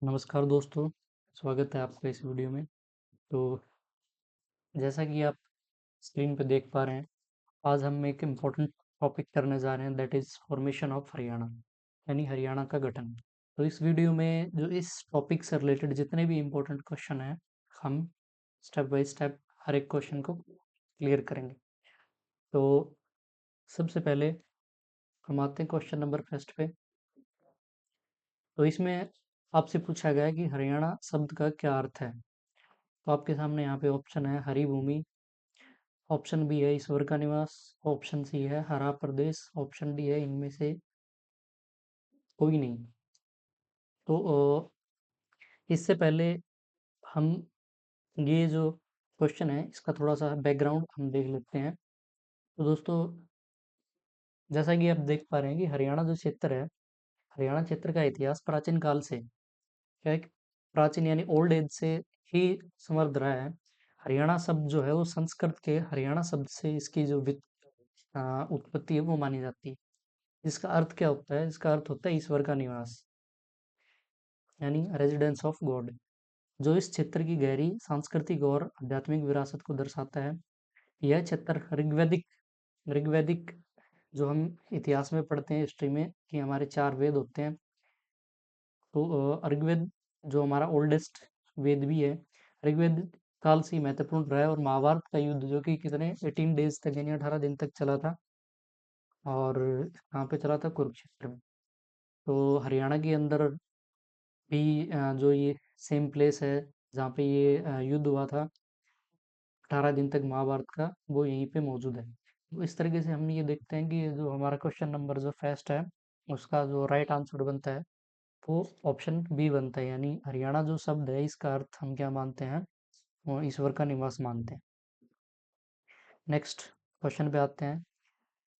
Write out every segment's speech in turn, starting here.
नमस्कार दोस्तों, स्वागत है आपका इस वीडियो में। तो जैसा कि आप स्क्रीन पे देख पा रहे हैं, आज हम एक इम्पोर्टेंट टॉपिक करने जा रहे हैं that is formation of Haryana, यानी हरियाणा का गठन। तो इस वीडियो में जो इस टॉपिक से रिलेटेड जितने भी इम्पोर्टेंट क्वेश्चन हैं, हम स्टेप बाय स्टेप हर एक क्वेश्चन को क्लियर करेंगे। तो सबसे पहले हम आते हैं क्वेश्चन नंबर फर्स्ट पे। तो इसमें आपसे पूछा गया है कि हरियाणा शब्द का क्या अर्थ है। तो आपके सामने यहाँ पे ऑप्शन है हरी भूमि, ऑप्शन बी है ईश्वर का निवास, ऑप्शन सी है हरा प्रदेश, ऑप्शन डी है इनमें से कोई नहीं। तो इससे पहले हम ये जो क्वेश्चन है इसका थोड़ा सा बैकग्राउंड हम देख लेते हैं। तो दोस्तों, जैसा कि आप देख पा रहे हैं कि हरियाणा जो क्षेत्र है, हरियाणा क्षेत्र का इतिहास प्राचीन काल से क्या है कि प्राचीन यानी ओल्ड एज से ही समृद्ध रहा है। हरियाणा शब्द जो है वो संस्कृत के हरियाणा शब्द से इसकी जो उत्पत्ति है वो मानी जाती है। इसका अर्थ क्या होता है? इसका अर्थ होता है ईश्वर का निवास, यानी रेजिडेंस ऑफ गॉड, जो इस क्षेत्र की गहरी सांस्कृतिक और आध्यात्मिक विरासत को दर्शाता है। यह क्षेत्र ऋग्वैदिक ऋग्वैदिक जो हम इतिहास में पढ़ते हैं हिस्ट्री में कि हमारे 4 वेद होते हैं। तो ऋग्वेद जो हमारा ओल्डेस्ट वेद भी है, ऋग्वेद काल से ही महत्वपूर्ण रहा है। और महाभारत का युद्ध जो कि कितने 18 डेज तक यानी 18 दिन तक चला था, और कहाँ पे चला था? कुरुक्षेत्र में। तो हरियाणा के अंदर भी जो ये सेम प्लेस है जहाँ पे ये युद्ध हुआ था 18 दिन तक महाभारत का, वो यहीं पे मौजूद है। तो इस तरीके से हम ये देखते हैं कि ये जो हमारा क्वेश्चन नंबर जो फर्स्ट है उसका जो राइट आंसर बनता है वो ऑप्शन बी बनता है, यानी हरियाणा जो शब्द है इसका अर्थ हम क्या मानते हैं? वो ईश्वर का निवास मानते हैं। नेक्स्ट क्वेश्चन पे आते हैं।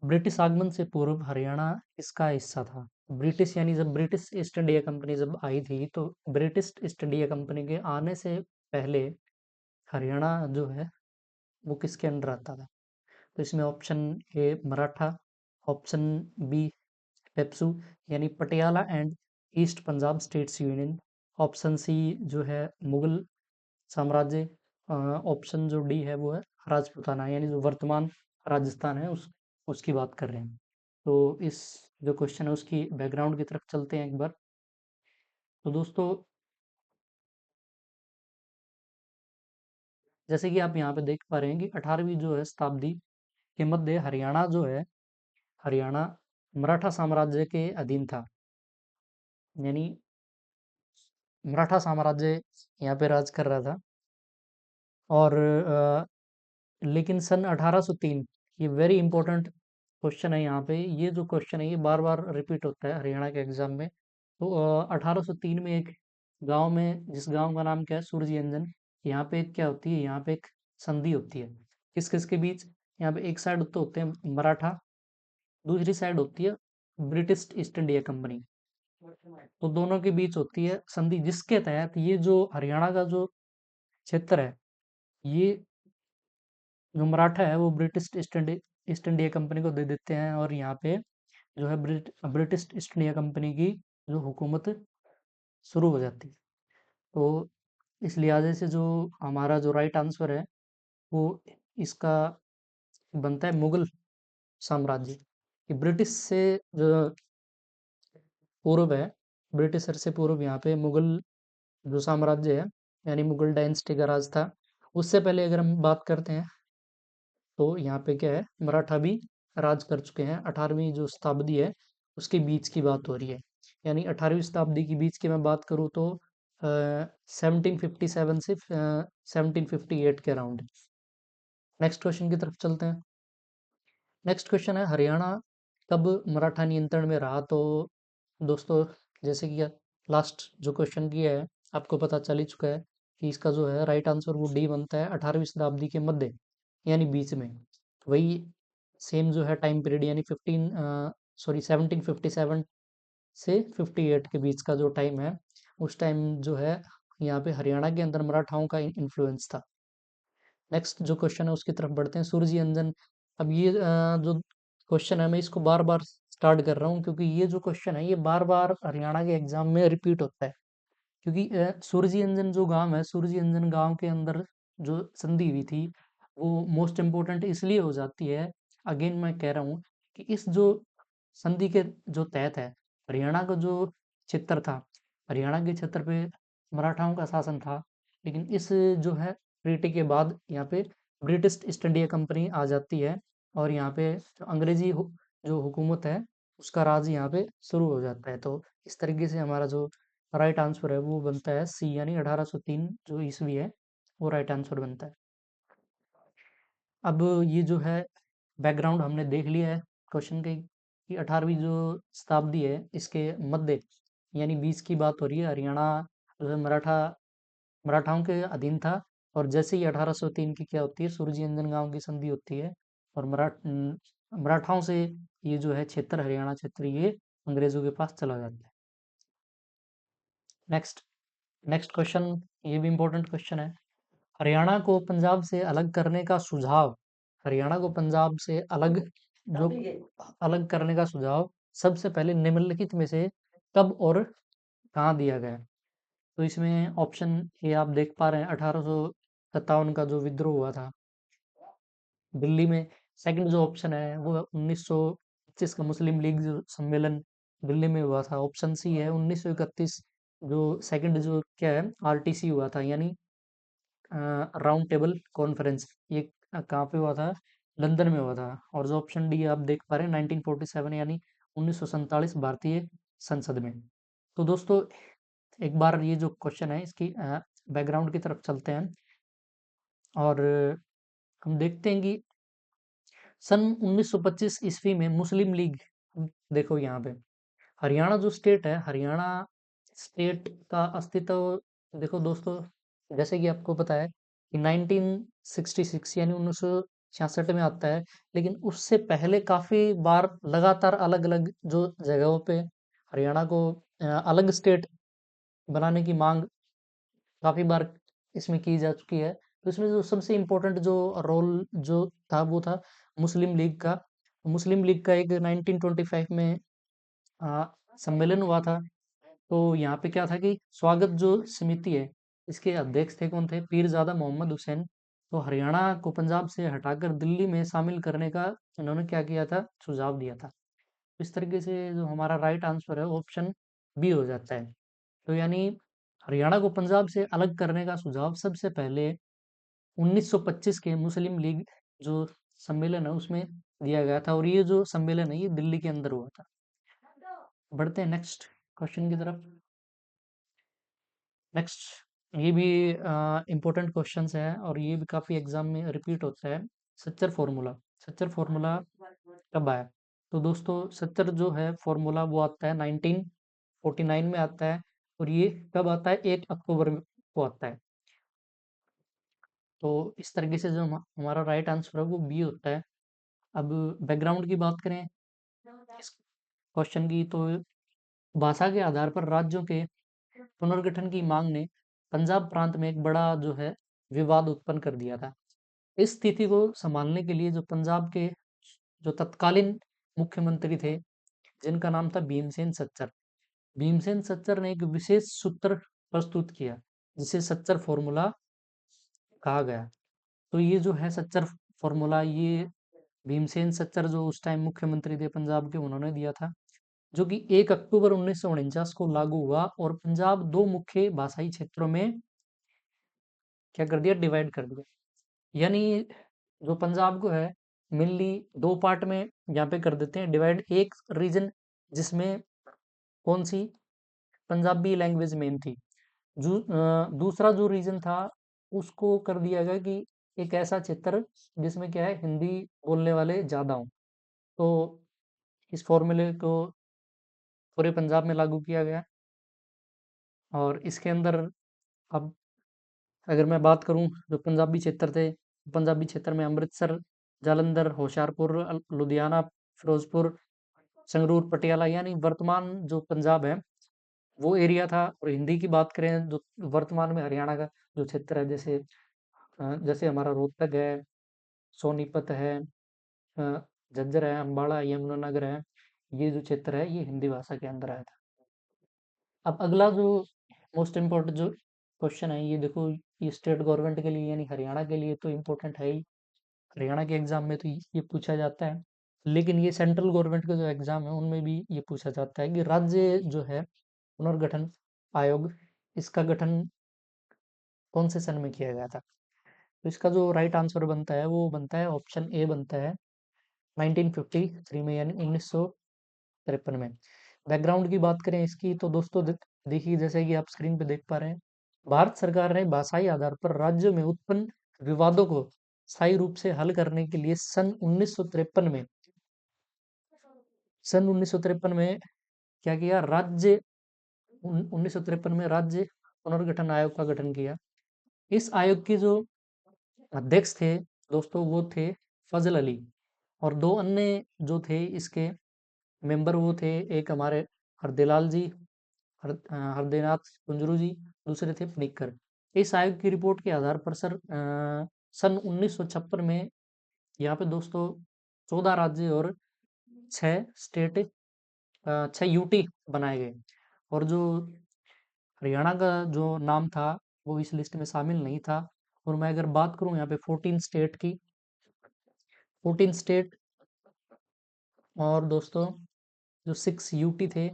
ब्रिटिश आगमन से पूर्व हरियाणा किसका हिस्सा था? ब्रिटिश यानी जब ब्रिटिश ईस्ट इंडिया कंपनी जब आई थी, तो ब्रिटिश ईस्ट इंडिया कंपनी के आने से पहले हरियाणा जो है वो किसके अंडर आता था? तो इसमें option A Maratha, option B PEPSU यानी Patiala and east Punjab states union, option C जो है मुगल साम्राज्य, ऑप्शन जो डी है वो है राजपूताना, यानी जो वर्तमान राजस्थान है उसकी बात कर रहे हैं। तो इस जो क्वेश्चन है उसकी बैकग्राउंड की तरफ चलते हैं एक बार। तो दोस्तों, जैसे कि आप यहाँ पे देख पा रहे हैं कि 18वीं जो है शताब्दी के मध्य हरियाणा जो है, हरियाणा मराठा साम्राज्य के अधीन था, यानी मराठा साम्राज्य यहाँ पे राज कर रहा था। और लेकिन सन 1803, ये वेरी इंपॉर्टेंट क्वेश्चन है यहाँ पे। ये जो क्वेश्चन है ये बार बार रिपीट होता है हरियाणा के एग्जाम में। तो 1803 में एक गांव में, जिस गांव का नाम क्या है? सूरजयंजन। यहाँ पे क्या होती है? यहाँ पे एक संधि होती है किस किस के बीच? यहाँ पे एक साइड तो होते हैं मराठा, दूसरी साइड होती है ब्रिटिश ईस्ट इंडिया कंपनी। तो दोनों के बीच होती है संधि, जिसके तहत ये जो हरियाणा का जो क्षेत्र है, ये जो मराठा है वो ब्रिटिश ईस्ट इंडिया कंपनी को दे देते हैं, और यहाँ पे जो है ब्रिटिश ईस्ट इंडिया कंपनी की जो हुकूमत शुरू हो जाती है। तो इस लिहाजे से जो हमारा जो राइट आंसर है वो इसका बनता है मुगल साम्राज्य। कि ब्रिटिश से जो पूर्व है, ब्रिटिशर से पूर्व यहाँ पे मुगल जो साम्राज्य है, यानी मुगल डायनेस्टी का राज था। उससे पहले अगर हम बात करते हैं तो यहाँ पे क्या है? मराठा भी राज कर चुके हैं। 18वीं जो शताब्दी है उसके बीच की बात हो रही है, यानी 18वीं शताब्दी की बीच की मैं बात करूँ तो 1757 से 1758 के अराउंड। नेक्स्ट क्वेश्चन की तरफ चलते हैं। नेक्स्ट क्वेश्चन है हरियाणा कब मराठा नियंत्रण में रहा? तो दोस्तों, जैसे कि लास्ट जो क्वेश्चन किया है आपको पता चल ही चुका है कि इसका जो है राइट आंसर वो डी बनता है, 18वीं शताब्दी के मध्य यानी बीच में। वही सेम जो है टाइम पीरियड, यानी 1757 से 58 के बीच का जो टाइम है, उस टाइम जो है यहाँ पे हरियाणा के अंदर मराठाओं का इन्फ्लुएंस था। नेक्स्ट जो क्वेश्चन है उसकी तरफ बढ़ते हैं। सूरजी अंजन। अब ये जो क्वेश्चन है मैं इसको बार बार स्टार्ट कर रहा हूँ क्योंकि ये जो क्वेश्चन है ये बार बार हरियाणा के एग्जाम में रिपीट होता है। क्योंकि सूरजीअंजन जो गाँव है, सूरजीअंजन गाँव के अंदर जो संधि हुई थी, वो मोस्ट इम्पोर्टेंट इसलिए हो जाती है, अगेन मैं कह रहा हूँ कि इस जो संधि के जो तहत है, हरियाणा का जो क्षेत्र था, हरियाणा के क्षेत्र पे मराठाओं का शासन था, लेकिन इस जो है ट्रीटी के बाद यहाँ पे ब्रिटिश ईस्ट इंडिया कंपनी आ जाती है और यहाँ पे जो अंग्रेजी जो हुकूमत है, उसका राज यहाँ पे शुरू हो जाता है। तो इस तरीके से हमारा जो राइट आंसर है वो बनता है सी, यानी 1803 जो ईस्वी है वो राइट आंसर बनता है। अब ये जो है बैकग्राउंड हमने देख लिया है क्वेश्चन के कि 18वीं जो शताब्दी है इसके मध्य यानी 20 की बात हो रही है। हरियाणा जो है मराठाओं के अधीन था और जैसे ही 1803 की क्या होती है, सूरजीअंजन गांव की संधि होती है और मराठाओं से ये जो है क्षेत्र, हरियाणा क्षेत्र, ये अंग्रेजों के पास चला जाता है। नेक्स्ट नेक्स्ट क्वेश्चन, ये भी इम्पोर्टेंट क्वेश्चन है। हरियाणा को पंजाब से अलग करने का सुझाव, हरियाणा को पंजाब से जो अलग करने का सुझाव सबसे पहले निम्नलिखित में से कब और कहाँ दिया गया? तो इसमें ऑप्शन ए आप देख पा रहे हैं, 1857 का जो विद्रोह हुआ था दिल्ली में। सेकंड जो ऑप्शन है वो 1925 का मुस्लिम लीग जो सम्मेलन दिल्ली में हुआ था। ऑप्शन सी है 1931 जो सेकंड जो क्या है आरटीसी हुआ था, यानी राउंड टेबल कॉन्फ्रेंस। ये कहाँ पे हुआ था? लंदन में हुआ था। और जो ऑप्शन डी आप देख पा रहे हैं 1947 यानी 1947 भारतीय संसद में। तो दोस्तों एक बार ये जो क्वेश्चन है इसकी बैकग्राउंड की तरफ चलते हैं और हम देखते हैं कि सन 1925 ईस्वी में मुस्लिम लीग, देखो यहाँ पे हरियाणा जो स्टेट है, हरियाणा स्टेट का अस्तित्व देखो दोस्तों, जैसे कि आपको पता है कि 1966 यानी 1966 में आता है, लेकिन उससे पहले काफी बार लगातार अलग अलग जो जगहों पे हरियाणा को अलग स्टेट बनाने की मांग काफी बार इसमें की जा चुकी है। तो इसमें जो सबसे इम्पोर्टेंट जो रोल जो था वो था मुस्लिम लीग का। मुस्लिम लीग का एक 1925 में अ, सम्मेलन हुआ था। तो यहाँ पे क्या था कि स्वागत जो समिति है इसके अध्यक्ष थे कौन थे? पीरजादा मोहम्मद हुसैन। तो हरियाणा को पंजाब से हटाकर दिल्ली में शामिल करने का इन्होंने क्या किया था? सुझाव दिया था। इस तरीके से जो हमारा राइट आंसर है ऑप्शन बी हो जाता है। तो यानी हरियाणा को पंजाब से अलग करने का सुझाव सबसे पहले 1925 के मुस्लिम लीग जो सम्मेलन है उसमें दिया गया था और ये जो सम्मेलन है ये दिल्ली के अंदर हुआ था। बढ़ते हैं नेक्स्ट क्वेश्चन की तरफ। नेक्स्ट ये भी इम्पोर्टेंट क्वेश्चंस है और ये भी काफी एग्जाम में रिपीट होता है। सच्चर फॉर्मूला, सच्चर फॉर्मूला कब आया? तो दोस्तों सच्चर जो है फॉर्मूला वो आता है 1949 में आता है और ये कब आता है? 1 अक्टूबर को आता है। तो इस तरीके से जो हमारा राइट आंसर है वो बी होता है। अब बैकग्राउंड की बात करें इस क्वेश्चन की, तो भाषा के आधार पर राज्यों के पुनर्गठन की मांग ने पंजाब प्रांत में एक बड़ा जो है विवाद उत्पन्न कर दिया था। इस स्थिति को संभालने के लिए जो पंजाब के जो तत्कालीन मुख्यमंत्री थे जिनका नाम था भीमसेन सच्चर, भीमसेन सच्चर ने एक विशेष सूत्र प्रस्तुत किया जिसे सच्चर फॉर्मूला कहा गया। तो ये जो है सच्चर फॉर्मूला, ये भीमसेन सच्चर जो उस टाइम मुख्यमंत्री थे पंजाब के, उन्होंने दिया था, जो कि 1 अक्टूबर 1949 को लागू हुआ और पंजाब दो मुख्य भाषाई क्षेत्रों में क्या कर दिया? डिवाइड कर दिया। यानी जो पंजाब को है मेनली दो पार्ट में यहाँ पे कर देते हैं डिवाइड। एक रीजन जिसमें कौन सी पंजाबी लैंग्वेज मेन थी, दूसरा जो रीजन था उसको कर दिया गया कि एक ऐसा क्षेत्र जिसमें क्या है हिंदी बोलने वाले ज्यादा हों। तो इस फॉर्मूले को पूरे पंजाब में लागू किया गया और इसके अंदर अब अगर मैं बात करूं जो पंजाबी क्षेत्र थे, पंजाबी क्षेत्र में अमृतसर, जालंधर, होशियारपुर, लुधियाना, फिरोजपुर, संगरूर, पटियाला, यानी वर्तमान जो पंजाब है वो एरिया था। और हिंदी की बात करें जो वर्तमान में हरियाणा का जो क्षेत्र है, जैसे हमारा रोहतक है, सोनीपत है, अ, झज्जर है, अम्बाड़ा, यमुनानगर है, ये जो क्षेत्र है ये हिंदी भाषा के अंदर आया था। अब अगला जो मोस्ट इम्पोर्टेंट जो क्वेश्चन है ये देखो, ये स्टेट गवर्नमेंट के लिए यानी हरियाणा के लिए तो इम्पोर्टेंट है ही। हरियाणा के एग्जाम में तो ये पूछा जाता है, लेकिन ये सेंट्रल गवर्नमेंट के जो एग्जाम है उनमें भी ये पूछा जाता है कि राज्य जो है पुनर्गठन आयोग, इसका गठन कौन से सन में किया गया था। तो इसका जो राइट आंसर बनता है वो बनता है ऑप्शन ए बनता है 1953 में यानी 1953 में। बैकग्राउंड की बात करें इसकी तो दोस्तों देखिए, जैसे कि आप स्क्रीन पे देख पा रहे हैं, भारत सरकार ने भाषाई आधार पर राज्यों में उत्पन्न विवादों को स्थायी रूप से हल करने के लिए सन 1953 में क्या किया, राज्य 1953 में राज्य पुनर्गठन आयोग का गठन किया। इस आयोग के जो अध्यक्ष थे दोस्तों वो थे फजल अली, और दो अन्य जो थे इसके मेंबर वो थे, एक हमारे हरदीलाल जी, हरदेनाथ कुंजरू जी, दूसरे थे पनिक्कर। इस आयोग की रिपोर्ट के आधार पर सन 1956 में यहाँ पे दोस्तों 14 राज्य और 6 स्टेट, 6 यूटी बनाए गए, और जो हरियाणा का जो नाम था वो इस लिस्ट में शामिल नहीं था। और मैं अगर बात करूं यहाँ पे 14 स्टेट की, 14 स्टेट और दोस्तों जो 6 यूटी थे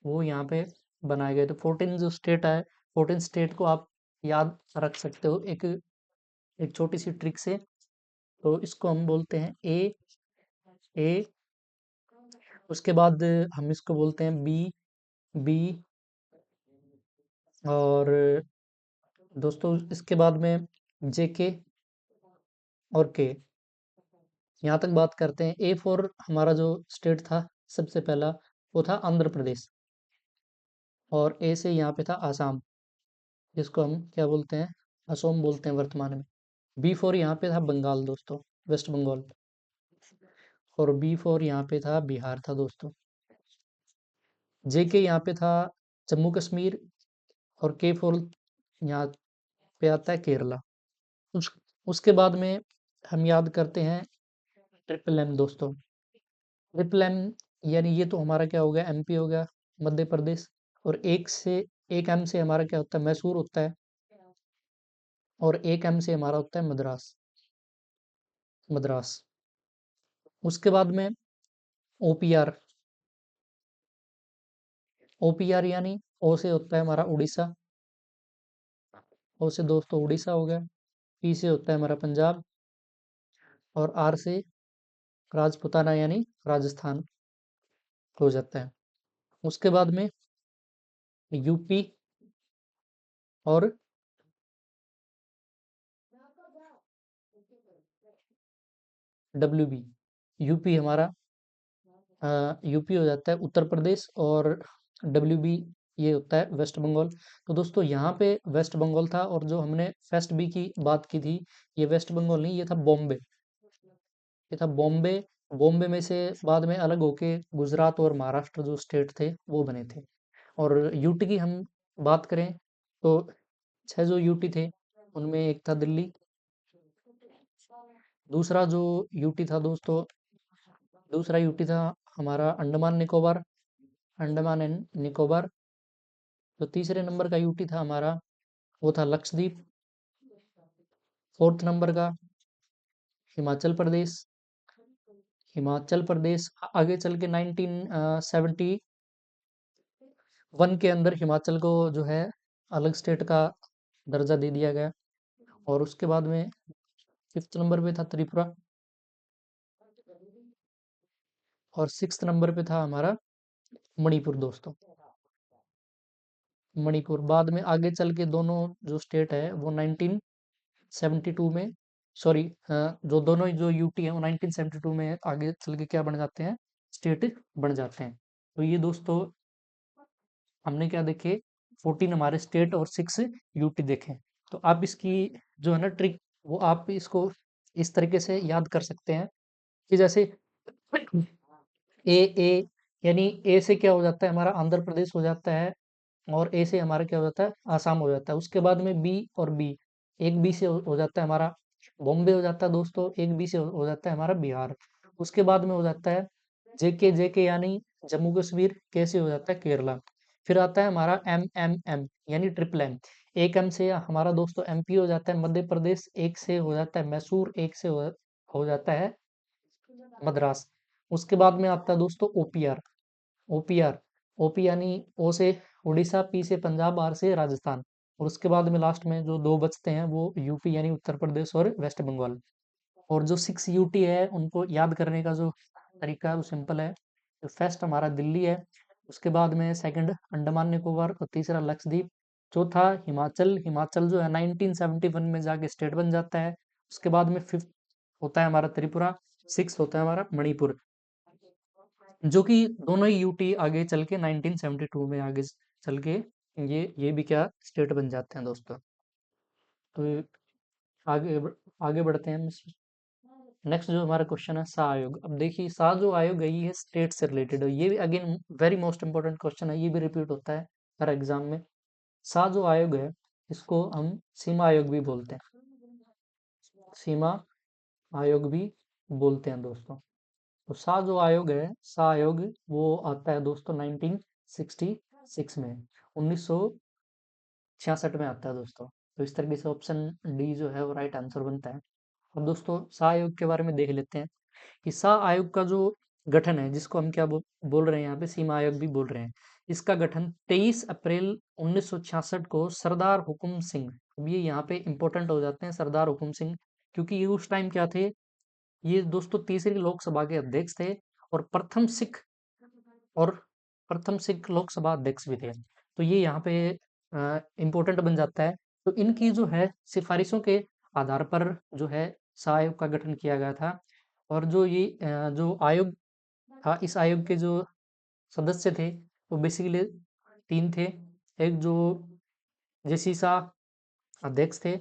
वो यहाँ पे बनाए गए। तो 14 जो स्टेट है, 14 स्टेट को आप याद रख सकते हो एक एक छोटी सी ट्रिक से। तो इसको हम बोलते हैं ए, उसके बाद हम इसको बोलते हैं बी, बी, और दोस्तों इसके बाद में जेके और के। यहाँ तक बात करते हैं ए फॉर हमारा जो स्टेट था सबसे पहला वो था आंध्र प्रदेश, और ए से यहाँ पे था आसाम, जिसको हम क्या बोलते हैं, असम बोलते हैं वर्तमान में। बी फॉर यहाँ पे था बंगाल दोस्तों, वेस्ट बंगाल, और बी फॉर यहाँ पे था बिहार था दोस्तों। जे के यहाँ पे था जम्मू कश्मीर, और के फॉर यहाँ पे आता है केरला। उस उसके बाद में हम याद करते हैं ट्रिपल एम दोस्तों। ट्रिपल एम यानी ये तो हमारा क्या हो गया, एमपी हो गया, मध्य प्रदेश, और एक एम से हमारा क्या होता है, मैसूर होता है, और एक एम से हमारा होता है मद्रास, मद्रास। उसके बाद में ओपीआर, ओपीआर यानी ओ से होता है हमारा उड़ीसा, ओ से दोस्तों उड़ीसा हो गया, पी से होता है हमारा पंजाब, और आर से राजपुताना यानी राजस्थान हो जाता है। उसके बाद में यूपी और डब्ल्यूबी। यूपी हमारा यूपी हो जाता है उत्तर प्रदेश, और डब्ल्यूबी ये होता है वेस्ट बंगाल। तो दोस्तों यहाँ पे वेस्ट बंगाल था, और जो हमने फेस्ट बी की बात की थी, ये वेस्ट बंगाल नहीं, ये था बॉम्बे, ये था बॉम्बे। बॉम्बे में से बाद में अलग होके गुजरात और महाराष्ट्र जो स्टेट थे वो बने थे। और यूटी की हम बात करें तो 6 जो यूटी थे उनमें एक था दिल्ली, दूसरा जो यूटी था दोस्तों, दूसरा यूटी था हमारा अंडमान निकोबार, अंडमान एंड निकोबार। जो तीसरे नंबर का यूटी था हमारा वो था लक्षद्वीप। फोर्थ नंबर का हिमाचल प्रदेश, हिमाचल प्रदेश आगे चल के 1971 के अंदर हिमाचल को जो है अलग स्टेट का दर्जा दे दिया गया। और उसके बाद में फिफ्थ नंबर पे था त्रिपुरा, और सिक्स्थ नंबर पे था हमारा मणिपुर दोस्तों, मणिपुर। बाद में आगे चल के दोनों जो स्टेट है वो 1972 में, सॉरी, जो दोनों जो यूटी है वो 1972 में आगे चल के क्या बन जाते हैं, स्टेट बन जाते हैं। तो ये दोस्तों हमने क्या देखे, 14 हमारे स्टेट और 6 यूटी देखे। तो आप इसकी जो है ना ट्रिक, वो आप इसको इस तरीके से याद कर सकते हैं कि जैसे ए यानी ए से क्या हो जाता है हमारा आंध्र प्रदेश हो जाता है, और ए से हमारा क्या हो जाता है, आसाम हो जाता है। उसके बाद में बी और बी, एक बी से हो जाता है हमारा बॉम्बे हो जाता है दोस्तों, एक बी से हो जाता है हमारा बिहार। उसके बाद में हो जाता है जेके, जेके यानी जम्मू कश्मीर, के से हो जाता है केरला। फिर आता है हमारा एम यानी ट्रिपल एम। एक एम से हमारा दोस्तों एमपी हो जाता है मध्य प्रदेश, एक से हो जाता है मैसूर, एक से हो जाता है मद्रास। उसके बाद में आता है दोस्तों ओपीआर। ओपीआर ओपी यानी ओ से उड़ीसा, पी से पंजाब, आर से राजस्थान। और उसके बाद में लास्ट में जो दो बचते हैं वो यूपी यानी उत्तर प्रदेश और वेस्ट बंगाल। और जो 6 यूटी है उनको याद करने का जो तरीका है वो सिंपल है। तो फर्स्ट हमारा दिल्ली है, उसके बाद में सेकंड अंडमान निकोबार और तीसरा लक्षद्वीप। चौथा हिमाचल। हिमाचल जो है 1971 में जाके स्टेट बन जाता है। उसके बाद में फिफ्थ होता है हमारा त्रिपुरा। सिक्स होता है हमारा मणिपुर, जो कि दोनों ही यूटी आगे चल के 1972 में आगे चल के ये भी क्या स्टेट बन जाते हैं दोस्तों। तो आगे आगे बढ़ते हैं। नेक्स्ट जो हमारा क्वेश्चन है सा आयोग। अब देखिए सा जो आयोग है ये स्टेट से रिलेटेड है। ये भी again very most important question है, ये भी रिपीट होता है हर एग्जाम में। सा जो आयोग है इसको हम सीमा आयोग भी बोलते हैं, सीमा आयोग भी बोलते हैं दोस्तों। तो सा जो आयोग है, सा आयोग वो आता है दोस्तों 1966 में, 1966 में आता है दोस्तों। तो इस तरीके से ऑप्शन डी जो है वो राइट आंसर बनता है। अब दोस्तों सा आयोग के बारे में देख लेते हैं कि सा आयोग का जो गठन है, जिसको हम क्या बोल रहे हैं यहाँ पे सीमा आयोग भी बोल रहे हैं, इसका गठन 23 अप्रैल 1966 को सरदार हुकुम सिंह। अब ये यहाँ पे इंपॉर्टेंट हो जाते हैं सरदार हुकुम सिंह, क्योंकि ये उस टाइम क्या थे, ये दोस्तों तीसरी लोकसभा के अध्यक्ष थे और और प्रथम सिख लोकसभा अध्यक्ष भी थे। तो ये यहाँ पे इम्पोर्टेंट बन जाता है। तो इनकी जो है सिफारिशों के आधार पर जो है सा आयोग का गठन किया गया था। और जो ये जो आयोग था, इस आयोग के जो सदस्य थे वो बेसिकली तीन थे। एक जो जेसीसा अध्यक्ष थे,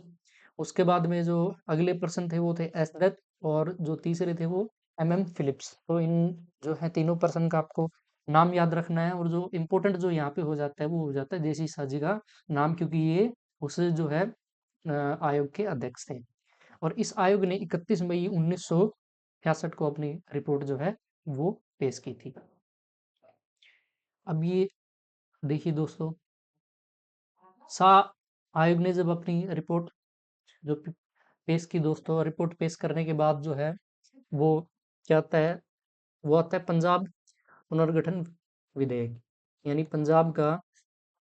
उसके बाद में जो अगले पर्सन थे वो थे एस दत्त, और जो तीसरे थे वो एम फिलिप्स। तो इन जो है तीनों पर्सन का आपको नाम याद रखना है। और जो इम्पोर्टेंट जो यहाँ पे हो जाता है वो हो जाता है जेसीसा जी का नाम, क्योंकि ये उस जो है आयोग के अध्यक्ष थे। और इस आयोग ने 31 मई 1966 को अपनी रिपोर्ट जो है वो पेश की थी। अब ये देखिए दोस्तों, सा आयोग ने जब अपनी रिपोर्ट जो पेश की दोस्तों, रिपोर्ट पेश करने के बाद जो है वो क्या आता है, वो आता है पंजाब पुनर्गठन विधेयक। यानी पंजाब का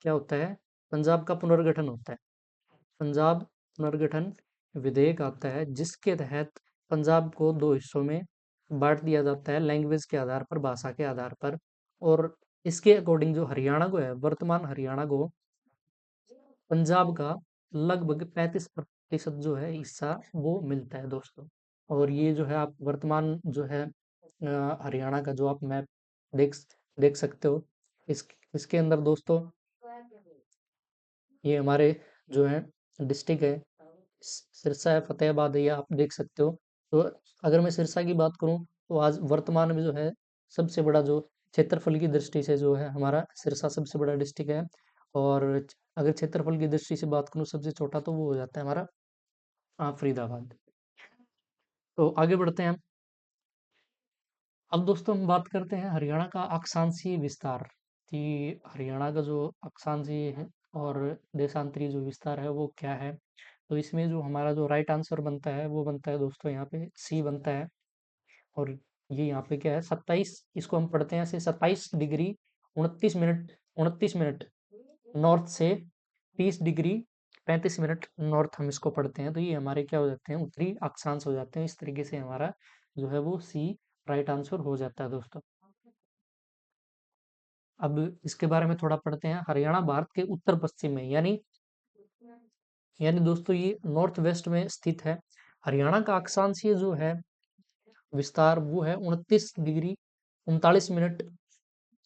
क्या होता है, पंजाब का पुनर्गठन होता है। पंजाब पुनर्गठन विधेयक आता है, जिसके तहत पंजाब को दो हिस्सों में बांट दिया जाता है, लैंग्वेज के आधार पर, भाषा के आधार पर। और इसके अकॉर्डिंग जो हरियाणा को है, वर्तमान हरियाणा को पंजाब का लगभग 35% जो है हिस्सा वो मिलता है दोस्तों। और ये जो है आप वर्तमान जो है हरियाणा का जो आप मैप देख देख सकते हो। इस इसके अंदर दोस्तों ये हमारे जो है डिस्ट्रिक्ट है, सिरसा है, फतेहाबाद है, ये आप देख सकते हो। तो अगर मैं सिरसा की बात करूं तो आज वर्तमान में जो है सबसे बड़ा जो क्षेत्रफल की दृष्टि से जो है हमारा सिरसा सबसे बड़ा डिस्ट्रिक्ट है। और अगर क्षेत्रफल की दृष्टि से बात करूं सबसे छोटा तो वो हो जाता है हमारा फरीदाबाद। तो आगे बढ़ते हैं हम। अब दोस्तों हम बात करते हैं हरियाणा का अक्षांशीय विस्तार, कि हरियाणा का जो अक्षांशीय है और देशांतरी जो विस्तार है वो क्या है। तो इसमें जो हमारा जो राइट आंसर बनता है वो बनता है दोस्तों यहाँ पे सी बनता है। और ये यहाँ पे क्या है 27, इसको हम पढ़ते हैं ऐसे 27 डिग्री 29 मिनट नॉर्थ से 30 डिग्री 35 मिनट नॉर्थ हम इसको पढ़ते हैं। तो ये हमारे क्या हो जाते हैं, उत्तरी अक्षांश हो जाते हैं। इस तरीके से हमारा जो है वो सी राइट आंसर हो जाता है दोस्तों। अब इसके बारे में थोड़ा पढ़ते हैं। हरियाणा भारत के उत्तर पश्चिम में, यानी दोस्तों ये नॉर्थ वेस्ट में स्थित है। हरियाणा का अक्षांशीय जो है विस्तार वो है 29 डिग्री 39 मिनट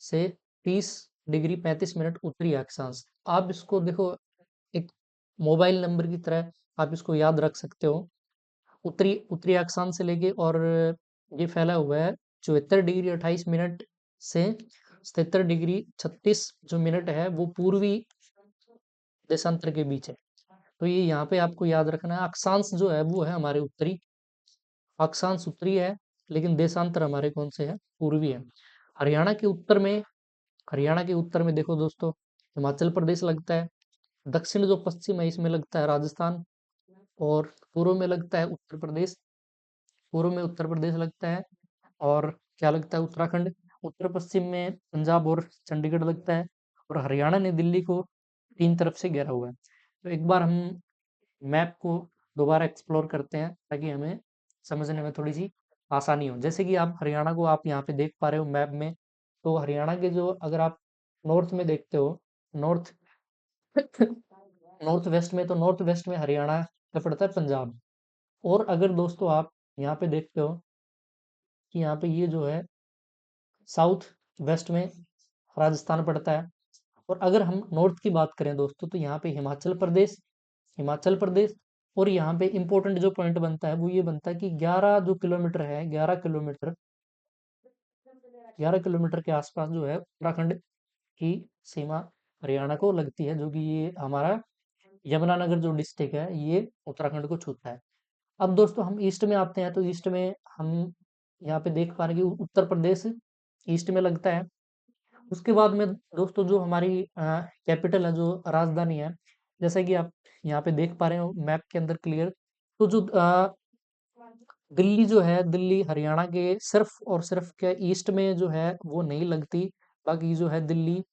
से 30 डिग्री 35 मिनट उत्तरी अक्षांश। आप इसको देखो एक मोबाइल नंबर की तरह आप इसको याद रख सकते हो। उत्तरी उत्तरी अक्षांश से लेके और ये फैला हुआ है 74 डिग्री 28 मिनट से 77 डिग्री 36 जो मिनट है वो पूर्वी देशांतर के बीच है। तो ये यहाँ पे आपको याद रखना है, अक्षांश जो है वो है हमारे उत्तरी, अक्षांश उत्तरी है, लेकिन देशांतर हमारे कौन से है, पूर्वी है। हरियाणा के उत्तर में हरियाणा के उत्तर में देखो दोस्तों हिमाचल प्रदेश लगता है। दक्षिण जो पश्चिम है इसमें लगता है राजस्थान, और पूर्व में लगता है उत्तर प्रदेश। पूर्व में उत्तर प्रदेश लगता है, और क्या लगता है, उत्तराखंड। उत्तर पश्चिम में पंजाब और चंडीगढ़ लगता है, और हरियाणा ने दिल्ली को तीन तरफ से घेरा हुआ है। तो एक बार हम मैप को दोबारा एक्सप्लोर करते हैं ताकि हमें समझने में थोड़ी सी आसानी हो। जैसे कि आप हरियाणा को आप यहाँ पे देख पा रहे हो मैप में। तो हरियाणा के जो, अगर आप नॉर्थ में देखते हो, नॉर्थ नॉर्थ वेस्ट में, तो नॉर्थ वेस्ट में हरियाणा का पड़ता है पंजाब। और अगर दोस्तों आप यहाँ पे देखते हो कि यहाँ पे ये जो है साउथ वेस्ट में राजस्थान पड़ता है। और अगर हम नॉर्थ की बात करें दोस्तों, तो यहाँ पे हिमाचल प्रदेश। और यहाँ पे इंपॉर्टेंट जो पॉइंट बनता है वो ये बनता है कि 11 जो किलोमीटर है, 11 किलोमीटर के आसपास जो है उत्तराखंड की सीमा हरियाणा को लगती है, जो कि ये हमारा यमुनानगर जो डिस्ट्रिक्ट है ये उत्तराखंड को छूता है। अब दोस्तों हम ईस्ट में आते हैं, तो ईस्ट में हम यहाँ पे देख पा रहे हैं कि उत्तर प्रदेश ईस्ट में लगता है। उसके बाद में दोस्तों जो हमारी कैपिटल है, जो राजधानी है, जैसा कि आप यहाँ पे देख पा रहे हो मैप के अंदर क्लियर। तो जो दिल्ली जो है, दिल्ली हरियाणा के सिर्फ और सिर्फ क्या ईस्ट में जो है वो नहीं लगती। बाकी जो है दिल्ली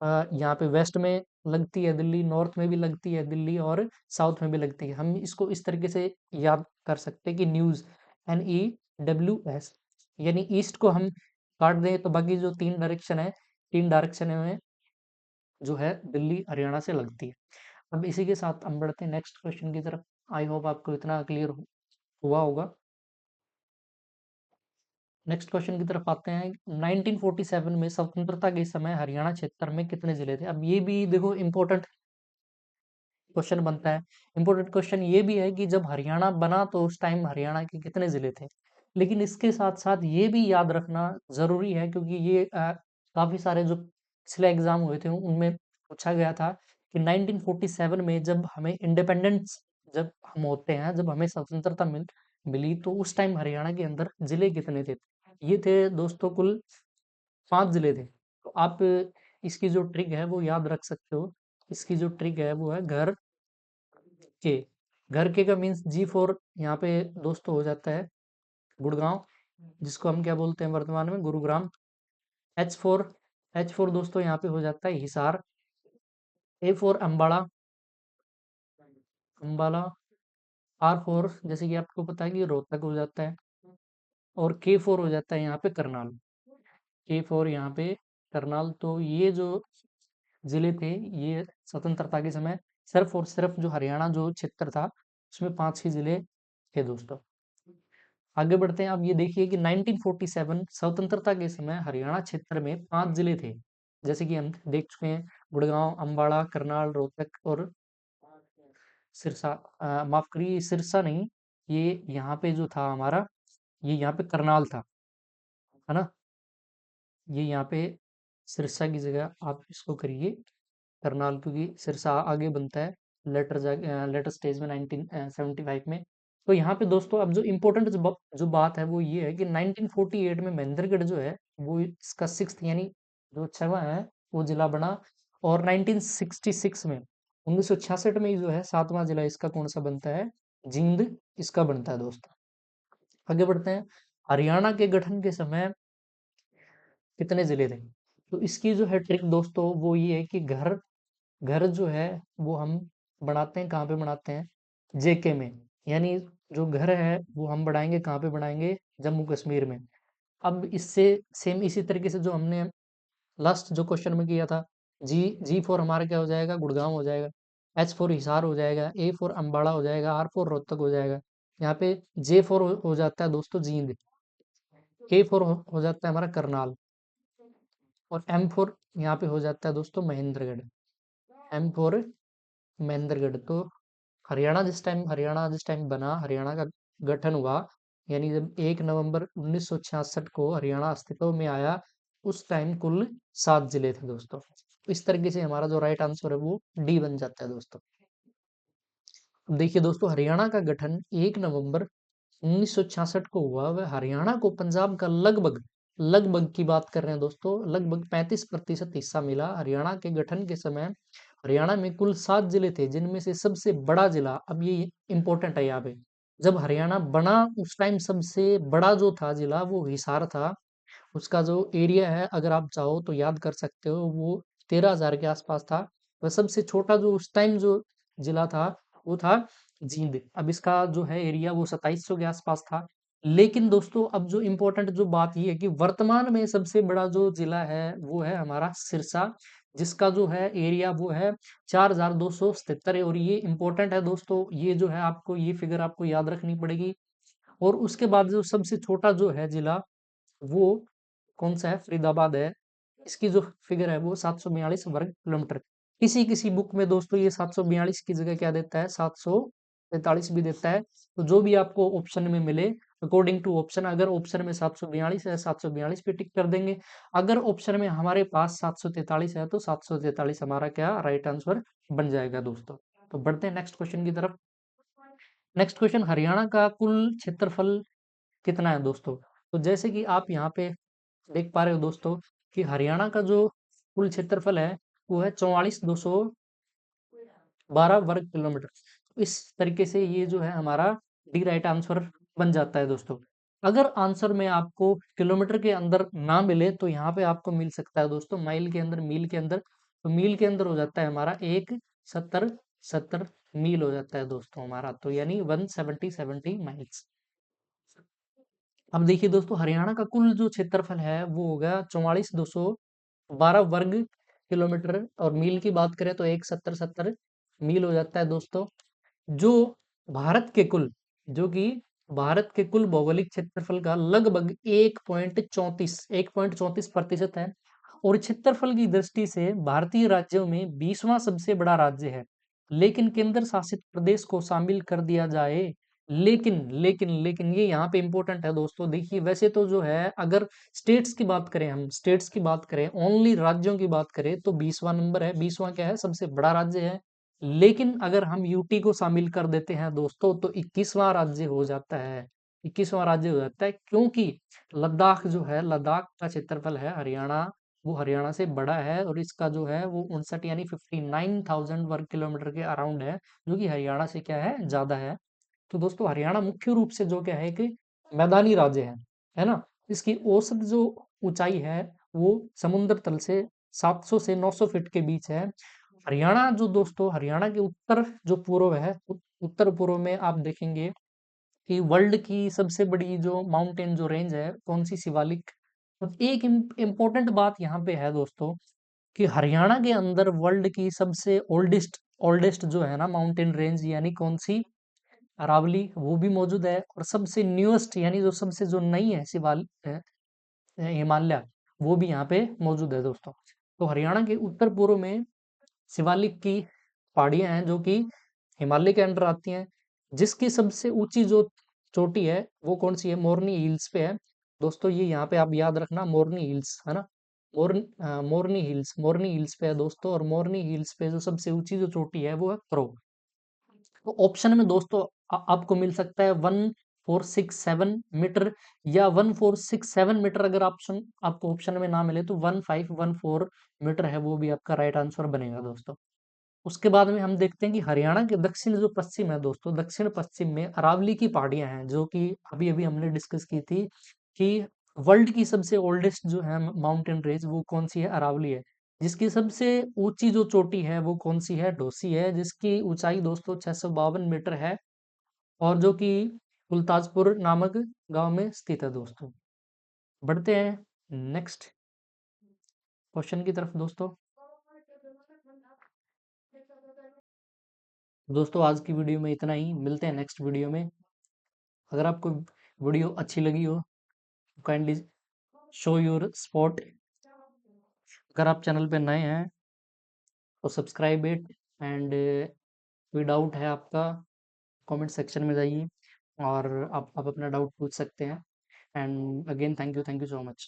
यहाँ पे वेस्ट में लगती है, दिल्ली नॉर्थ में भी लगती है दिल्ली, और साउथ में भी लगती है। हम इसको इस तरीके से याद कर सकते हैं कि न्यूज़, NEWS, यानी ईस्ट को हम काट दें तो बाकी जो तीन डायरेक्शन में जो है दिल्ली हरियाणा से लगती है। अब इसी के साथ हम बढ़ते हैं नेक्स्ट क्वेश्चन की तरफ। आई होप आपको इतना क्लियर हुआ होगा। नेक्स्ट क्वेश्चन की तरफ आते हैं। 1947 में स्वतंत्रता के समय हरियाणा क्षेत्र में कितने जिले थे? अब ये भी देखो इम्पोर्टेंट क्वेश्चन बनता है। इम्पोर्टेंट क्वेश्चन ये भी है कि जब हरियाणा बना तो उस टाइम हरियाणा के कितने जिले थे। लेकिन इसके साथ साथ ये भी याद रखना जरूरी है, क्योंकि ये काफी सारे जो पिछले एग्जाम हुए थे उनमें पूछा गया था कि 1947 में जब हमें इंडिपेंडेंस, जब हम होते हैं, जब हमें स्वतंत्रता मिली, तो उस टाइम हरियाणा के अंदर जिले कितने थे? ये थे दोस्तों कुल 5 जिले थे। तो आप इसकी जो ट्रिक है वो याद रख सकते हो। इसकी जो ट्रिक है वो है के घर के का मीन्स G4 यहाँ पे दोस्तों हो जाता है गुड़गांव, जिसको हम क्या बोलते हैं वर्तमान में, गुरुग्राम। H4 दोस्तों यहाँ पे हो जाता है हिसार। A4 अम्बाड़ा, अम्बाला। R4 जैसे कि आपको पता है कि रोहतक हो जाता है। और K4 हो जाता है यहाँ पे करनाल। K4 यहाँ पे करनाल। तो ये जो जिले थे, ये स्वतंत्रता के समय सिर्फ और सिर्फ जो हरियाणा जो क्षेत्र था उसमें 5 ही जिले थे दोस्तों। आगे बढ़ते हैं। अब ये देखिए कि 1947 स्वतंत्रता के समय हरियाणा क्षेत्र में 5 जिले थे, जैसे कि हम देख चुके हैं, गुड़गांव, अम्बाड़ा, करनाल, रोहतक और सिरसा। माफ करिए, सिरसा नहीं, ये यहाँ पे जो था हमारा, ये यहाँ पे करनाल था, है ना। ये यहाँ पे सिरसा की जगह आप इसको करिए करनाल, क्योंकि सिरसा आगे बनता है लेटर स्टेज में 1975 में। तो यहाँ पे दोस्तों अब जो इम्पोर्टेंट जो बात है वो ये है कि 1948 में महेंद्रगढ़ जो है वो इसका सिक्स्थ यानी जो छठवां है वो जिला बना। और 1966 में 1966 में ही जो है सातवां जिला इसका कौन सा बनता है, जींद इसका बनता है दोस्तों। आगे बढ़ते हैं। हरियाणा के गठन के समय कितने जिले थे? तो इसकी जो है ट्रिक दोस्तों वो ये है कि घर घर जो है वो हम बनाते हैं, कहाँ पे बनाते हैं, JK में। यानी जो घर है वो हम बनाएंगे कहाँ पे बनाएंगे, जम्मू कश्मीर में। अब इससे सेम इसी तरीके से जो हमने लास्ट जो क्वेश्चन में किया था, G4 हमारा क्या हो जाएगा, गुड़गांव हो जाएगा। H4 हिसार हो जाएगा। A4 अम्बाड़ा हो जाएगा। R4 रोहतक हो जाएगा। यहाँ पे J4 हो जाता है दोस्तों जींद। K4 हो जाता है हमारा करनाल। और M4 यहाँ पे हो जाता है दोस्तों महेंद्रगढ़। M4 महेंद्रगढ़। तो हरियाणा जिस टाइम बना, हरियाणा का गठन हुआ, यानी जब 1 नवंबर 1966 को हरियाणा अस्तित्व में आया, उस टाइम कुल 7 जिले थे दोस्तों। इस तरीके से हमारा जो राइट आंसर है वो डी बन जाता है दोस्तों। अब देखिए दोस्तों, हरियाणा का गठन 1 नवंबर 1966 को हुआ। वह हरियाणा को पंजाब का लगभग लगभग की बात कर रहे हैं दोस्तों, लगभग 35% हिस्सा मिला। हरियाणा के गठन के समय हरियाणा में कुल 7 जिले थे, जिनमें से सबसे बड़ा जिला, अब ये इंपॉर्टेंट है यहाँ पे, जब हरियाणा बना उस टाइम सबसे बड़ा जो था जिला वो हिसार था। उसका जो एरिया है अगर आप चाहो तो याद कर सकते हो, वो 13,000 के आसपास था। वह सबसे छोटा जो उस टाइम जो जिला था वो था जींद। अब इसका जो है एरिया वो 2700 के आसपास था। लेकिन दोस्तों अब जो इम्पोर्टेंट जो बात ये है कि वर्तमान में सबसे बड़ा जो जिला है वो है हमारा सिरसा, जिसका जो है एरिया वो है 4,277 है। और ये इम्पोर्टेंट है दोस्तों, ये जो है आपको ये फिगर आपको याद रखनी पड़ेगी। और उसके बाद जो सबसे छोटा जो है जिला वो कौन सा है, फरीदाबाद है। इसकी जो फिगर है वो 742 वर्ग किलोमीटर। किसी किसी बुक में दोस्तों ये 742 की जगह क्या देता है, 743 भी देता है। तो जो भी आपको ऑप्शन में मिले अकॉर्डिंग टू ऑप्शन, अगर ऑप्शन में 742 है 742 पे टिक कर देंगे। अगर ऑप्शन में हमारे पास 743 है तो 743 हमारा क्या राइट आंसर बन जाएगा दोस्तों। तो बढ़ते हैं नेक्स्ट क्वेश्चन की तरफ। नेक्स्ट क्वेश्चन, हरियाणा का कुल क्षेत्रफल कितना है दोस्तों? तो जैसे कि आप यहाँ पे देख पा रहे हो दोस्तों कि हरियाणा का जो कुल क्षेत्रफल है वो है 44,212 वर्ग किलोमीटर। तो इस तरीके से ये जो है हमारा डी राइट आंसर बन जाता है दोस्तों। अगर आंसर में आपको किलोमीटर के अंदर ना मिले तो यहाँ पे आपको मिल सकता है दोस्तों माइल के अंदर, मील के अंदर। तो मील के अंदर हो जाता है हमारा 1 70 मील हो जाता है दोस्तों हमारा, तो यानी 170 माइल्स। अब देखिए दोस्तों हरियाणा का कुल जो क्षेत्रफल है वो हो गया 44,212 वर्ग किलोमीटर, और मील की बात करें तो 1 70 मील हो जाता है दोस्तों। जो भारत के कुल जो कि भारत के कुल भौगोलिक क्षेत्रफल का लगभग 1.34% है। और क्षेत्रफल की दृष्टि से भारतीय राज्यों में 20वां सबसे बड़ा राज्य है। लेकिन केंद्र शासित प्रदेश को शामिल कर दिया जाए, लेकिन ये यहाँ पे इंपॉर्टेंट है दोस्तों। देखिए वैसे तो जो है अगर स्टेट्स की बात करें, हम स्टेट्स की बात करें, ओनली राज्यों की बात करें तो 20वां नंबर है, 20वां क्या है, सबसे बड़ा राज्य है। लेकिन अगर हम यूटी को शामिल कर देते हैं दोस्तों तो 21वां राज्य हो जाता है। 21वां राज्य हो जाता है क्योंकि लद्दाख जो है, लद्दाख का क्षेत्रफल है हरियाणा, वो हरियाणा से बड़ा है और इसका जो है वो 59 यानी 59,000 वर्ग किलोमीटर के अराउंड है, जो कि हरियाणा से क्या है, ज्यादा है। तो दोस्तों हरियाणा मुख्य रूप से जो क्या है कि मैदानी राज्य है ना। इसकी औसत जो ऊंचाई है वो समुद्र तल से 700 से 900 फीट के बीच है। हरियाणा जो दोस्तों, हरियाणा के उत्तर जो पूर्व है, उत्तर पूर्व में आप देखेंगे कि वर्ल्ड की सबसे बड़ी जो माउंटेन जो रेंज है कौन सी, शिवालिक। तो एक इम्पोर्टेंट बात यहाँ पे है दोस्तों कि हरियाणा के अंदर वर्ल्ड की सबसे ओल्डेस्ट ओल्डेस्ट जो है ना माउंटेन रेंज यानी कौन सी, अरावली, वो भी मौजूद है। और सबसे न्यूएस्ट यानी जो सबसे जो नई है हिमालय, वो भी यहाँ पे मौजूद है दोस्तों। तो हरियाणा के उत्तर पूर्व में शिवालिक की पहाड़ियां हैं जो कि हिमालय के अंडर आती हैं। जिसकी सबसे ऊंची जो चोटी है वो कौन सी है, मोरनी हिल्स पे है दोस्तों। ये यहाँ पे आप याद रखना, मोरनी हिल्स है ना, मोरनी हिल्स पे है दोस्तों। और मोरनी हिल्स पे जो सबसे ऊंची जो चोटी है वो है क्रो। तो ऑप्शन में दोस्तों आपको मिल सकता है 1467 मीटर या 1467 मीटर। अगर ऑप्शन आपको ऑप्शन में ना मिले तो 1514 मीटर है, वो भी आपका राइट आंसर बनेगा दोस्तों। उसके बाद में हम देखते हैं कि हरियाणा के दक्षिण जो पश्चिम है दोस्तों, दक्षिण पश्चिम में अरावली की पहाड़ियां हैं, जो कि अभी अभी हमने डिस्कस की थी कि वर्ल्ड की सबसे ओल्डेस्ट जो है माउंटेन रेंज वो कौन सी है, अरावली है। जिसकी सबसे ऊंची जो चोटी है वो कौन सी है, ढोसी है, जिसकी ऊंचाई दोस्तों 652 मीटर है। और जो कि फुलताजपुर नामक गांव में स्थित है दोस्तों। बढ़ते हैं नेक्स्ट क्वेश्चन की तरफ दोस्तों। दोस्तों आज की वीडियो में इतना ही, मिलते हैं नेक्स्ट वीडियो में। अगर आपको वीडियो अच्छी लगी हो तो काइंडली शो योर सपोर्ट। अगर आप चैनल पे नए हैं तो सब्सक्राइब इट, एंड कोई डाउट है आपका कमेंट सेक्शन में जाइए और आप अपना डाउट पूछ सकते हैं। And again thank you so much.